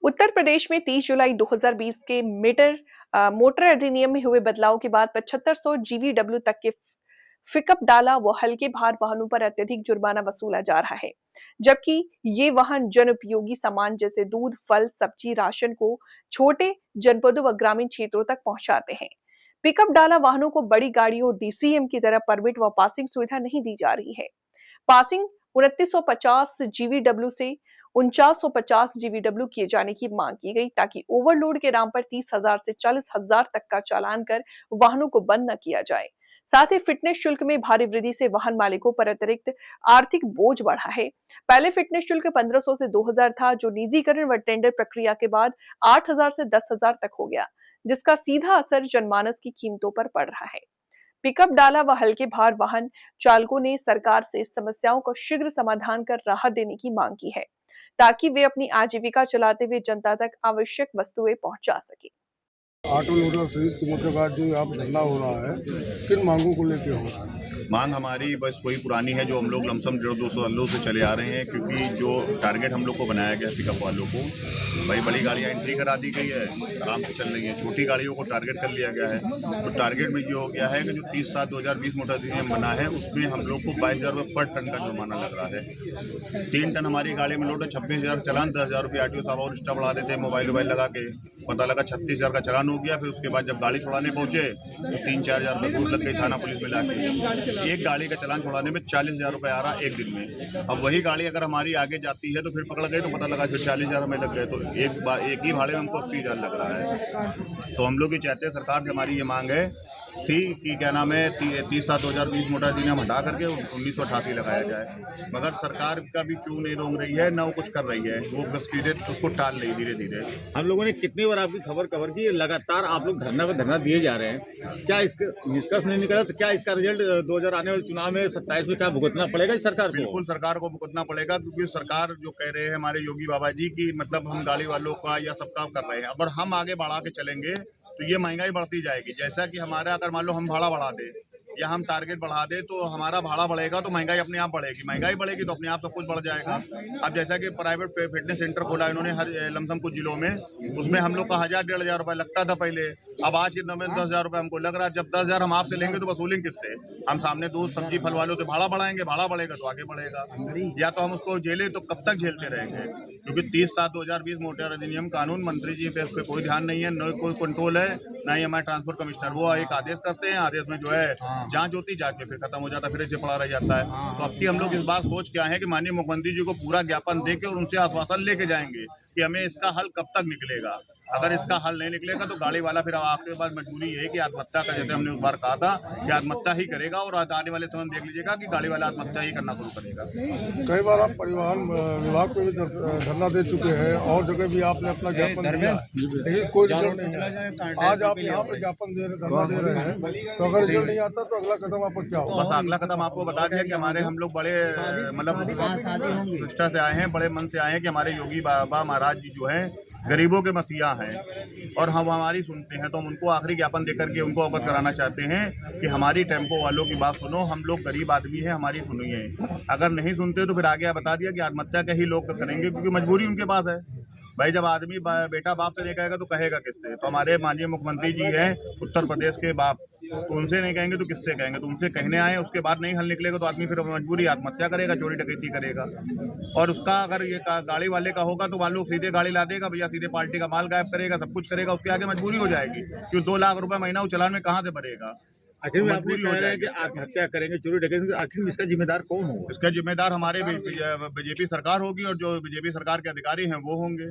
उत्तर प्रदेश में 30 जुलाई 2020 के मोटर अधिनियम में हुए बदलाव के बाद 7500 जीवीडब्ल्यू तक के पिकअप डाला व हल्के भार वाहनों पर अत्यधिक जुर्माना वसूला जा रहा है। जबकि ये वाहन जन उपयोगी सामान जैसे दूध, फल, सब्जी, राशन को छोटे जनपदों व ग्रामीण क्षेत्रों तक पहुंचाते हैं। पिकअप डाला वाहनों को बड़ी गाड़ियों डीसीएम की तरह परमिट व पासिंग सुविधा नहीं दी जा रही है। पासिंग 2950 जीवीडब्ल्यू से 4950 जीवीडब्ल्यू किए जाने की मांग की गई ताकि ओवरलोड के नाम पर 30,000 से 40,000 तक का चालान कर वाहनों को बंद न किया जाए। साथ ही फिटनेस शुल्क में भारी वृद्धि से वाहन मालिकों पर अतिरिक्त आर्थिक बोझ बढ़ा है। पहले फिटनेस शुल्क 1500 से 2000 था, जो निजीकरण व टेंडर प्रक्रिया के बाद 8000 से 10,000 तक हो गया, जिसका सीधा असर जनमानस की कीमतों पर पड़ रहा है। पिकअप डाला व हल्के भार वाहन चालकों ने सरकार से इस समस्याओं का शीघ्र समाधान कर राहत देने की मांग की है, ताकि वे अपनी आजीविका चलाते हुए जनता तक आवश्यक वस्तुएं पहुंचा सके। ऑटो लोडर संयुक्त मोर्चा का जो यहाँ पे धरना हो रहा है, किन मांगों को लेकर हो रहा है? मांग हमारी बस वही पुरानी है जो हम लोग लमसम 150-200 सालों से चले आ रहे हैं, क्योंकि जो टारगेट हम लोग को बनाया गया पिकअप वालों को, भाई बड़ी गाड़ियाँ एंट्री करा दी गई है, आराम से चल रही है, छोटी गाड़ियों को टारगेट कर लिया गया है। तो टारगेट में ये हो गया है कि जो 30/7/2020 मोटर अधिनियम बना है उसमें हम लोग को 22,000 रुपये पर टन का जुर्माना लग रहा है। 3 टन हमारी गाड़ी में लोड है, 26,000 चालान, 10,000 रुपये आरटीओ साहब और एक्स्ट्रा बढ़ा देते हैं मोबाइल लगा के। पता लगा 36,000 का चालान हो गया। फिर उसके बाद जब गाड़ी छुड़ाने पहुंचे तो 3-4 हज़ार रुपये घूस लग गई थाना पुलिस में लाके। एक गाड़ी का चालान छुड़ाने में 40,000 रुपये आ रहा एक दिन में। अब वही गाड़ी अगर हमारी आगे जाती है तो फिर पकड़ गए तो पता लगा फिर 40,000 रुपये लग गए। तो एक ही भाड़े में हमको 80,000 लग रहा है। तो हम लोग ये चाहते हैं, सरकार से हमारी ये मांग है थी कि क्या नाम है 30/7/2020 मोटर अधिनियम हटा करके 1988 लगाया जाए, मगर सरकार का भी चूक नहीं रोक रही है, ना वो कुछ कर रही है, वो बस उसको टाल रही धीरे धीरे। हम लोगों ने कितनी बार आपकी खबर कवर की, लगातार आप लोग धरना पर धरना दिए जा रहे हैं, क्या इसका निष्कर्ष नहीं निकला? तो क्या इसका रिजल्ट 2000 आने वाले चुनाव में 27 में क्या भुगतना पड़ेगा सरकार को? बिल्कुल सरकार को भुगतना पड़ेगा, क्योंकि सरकार जो कह रहे हैं हमारे योगी बाबा जी की, मतलब हम गाड़ी वालों का या सबका कर रहे हैं। अगर हम आगे बढ़ा के चलेंगे तो ये महंगाई बढ़ती जाएगी। जैसा कि हमारा अगर मान लो हम भाड़ा बढ़ा दें या हम टारगेट बढ़ा दें तो हमारा भाड़ा बढ़ेगा तो महंगाई अपने आप बढ़ेगी, महंगाई बढ़ेगी तो अपने आप सब कुछ बढ़ जाएगा। अब जैसा कि प्राइवेट फिटनेस सेंटर खोला इन्होंने हर लमसम कुछ जिलों में, उसमें हम लोग का 1,000-1,500 रुपये लगता था पहले, अब आज के दिन में 10,000 रुपये हमको लग रहा है। जब 10,000 हम आपसे लेंगे तो वसूलेंगे किससे? हम सामने दूध सब्जी फल वालों से भाड़ा बढ़ाएंगे, भाड़ा बढ़ेगा तो आगे बढ़ेगा, या तो हम उसको झेलें तो कब तक झेलते रहेंगे? क्योंकि 30/7/2020 मोटर अधिनियम कानून मंत्री जी पे उस पर कोई ध्यान नहीं है, न कोई कंट्रोल है, ना ही हमारे ट्रांसपोर्ट कमिश्नर। वो एक आदेश करते हैं, आदेश में जो है जांच होती, जांच में फिर खत्म हो जाता है, फिर ऐसे पड़ा रह जाता है। तो अब की हम लोग इस बार सोच के आए हैं कि माननीय मुख्यमंत्री जी को पूरा ज्ञापन देके और उनसे आश्वासन लेके जाएंगे कि हमें इसका हल कब तक निकलेगा। अगर इसका हल नहीं निकलेगा तो गाड़ी वाला फिर आपके पास मजबूरी है कि आत्महत्या का, जैसे हमने उस बार कहा था कि आत्महत्या ही करेगा, और आने वाले समय देख लीजिएगा कि गाड़ी वाला आत्महत्या ही करना शुरू करेगा। कई बार आप परिवहन विभाग को भी धरना दे चुके हैं और जगह भी आपने अपना ज्ञापन दिया, लेकिन कोई रिजल्ट नहीं है। आज आप यहाँ पे ज्ञापन धरना दे रहे हैं, तो अगर रिजल्ट नहीं आता तो अगला कदम आपका क्या होगा? बस अगला कदम आपको बता दिया कि हमारे हम लोग बड़े मतलब निष्ठा से आए हैं, बड़े मन से आए हैं कि हमारे योगी बाबा महाराज जी जो हैं गरीबों के मसीहा हैं और हम हमारी सुनते हैं, तो हम उनको आखिरी ज्ञापन देकर के उनको अवगत कराना चाहते हैं कि हमारी टेम्पो वालों की बात सुनो, हम लोग गरीब आदमी हैं, हमारी सुनिए। अगर नहीं सुनते तो फिर आगे बता दिया कि आत्महत्या के ही लोग करेंगे, क्योंकि मजबूरी उनके पास है। भाई जब आदमी बेटा बाप से नहीं कहेगा तो कहेगा किससे? तो हमारे माननीय मुख्यमंत्री जी हैं उत्तर प्रदेश के बाप, तो उनसे नहीं कहेंगे तो किससे कहेंगे? तो उनसे कहने आए, उसके बाद नहीं हल निकलेगा तो आदमी फिर मजबूरी आत्महत्या करेगा, चोरी डकैती करेगा। और उसका अगर ये गाड़ी वाले का होगा तो मान लो सीधे गाड़ी ला देगा, भैया सीधे पार्टी का माल गायब करेगा, सब कुछ करेगा, उसके आगे मजबूरी हो जाएगी, क्योंकि 2 लाख रुपए महीना वो चालान में कहाँ से भरेगा? आखिर में आप कह रहे हैं कि आत्महत्या करेंगे, चोरी डकैती, आखिर इसका जिम्मेदार कौन होगा? इसका जिम्मेदार हमारे बीजेपी सरकार होगी और जो बीजेपी सरकार के अधिकारी हैं वो होंगे।